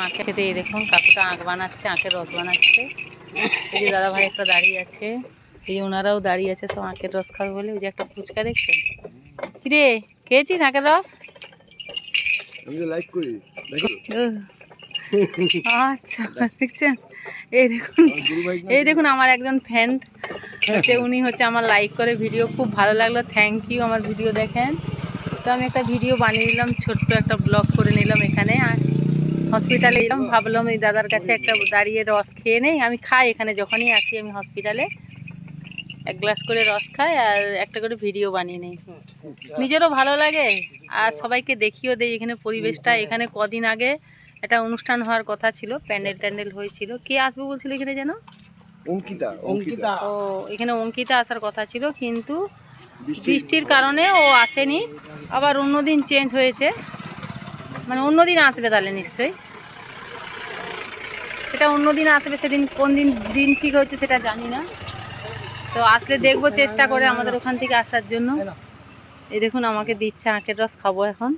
আঁকে খেতে এই দেখুন কাকুটা আঁক বানাচ্ছে, আঁকের রস বানাচ্ছে। এই যে দাদা ভাই একটা দাঁড়িয়ে আছে, এই যে ওনারাও দাঁড়িয়ে আছে সব আঁকের রস খাবে বলে। ওই যে একটা ফুচকা দেখছেন। কিরে খেয়েছিস আঁকের রস? আচ্ছা দেখছেন, এই দেখুন আমার একজন ফ্রেন্ড হচ্ছে, উনি হচ্ছে আমার লাইক করে ভিডিও, খুব ভালো লাগলো, থ্যাংক ইউ আমার ভিডিও দেখেন। তো আমি একটা ভিডিও বানিয়ে নিলাম, ছোট্ট একটা ব্লগ করে নিলাম এখানে। হসপিটালে এলাম, ভাবলাম এই দাদার কাছে একটা দাঁড়িয়ে রস খেয়ে নেই। আমি খাই এখানে যখনই আসি আমি হসপিটালে, এক গ্লাস করে রস খাই আর একটা করে ভিডিও বানিয়ে নেই, নিজেরও ভালো লাগে আর সবাইকে দেখিয়েও দেই এখানে পরিবেশটা। এখানে কদিন আগে একটা অনুষ্ঠান হওয়ার কথা ছিল, প্যান্ডেল ট্যান্ডেল হয়েছিল। কে আসবে বলছিল এখানে যেন? অঙ্কিতা। ও এখানে অঙ্কিতা আসার কথা ছিল, কিন্তু বৃষ্টির কারণে ও আসেনি। আবার অন্যদিন চেঞ্জ হয়েছে, মানে অন্যদিন আসবে তাহলে নিশ্চয়ই। সেটা অন্যদিন আসবে, সেদিন কোন দিন ঠিক হয়েছে সেটা জানি না। তো আসলে দেখবো, চেষ্টা করে আমাদের ওখান থেকে আসার জন্য। এই দেখুন আমাকে দিচ্ছে আখের রস, খাবো এখন।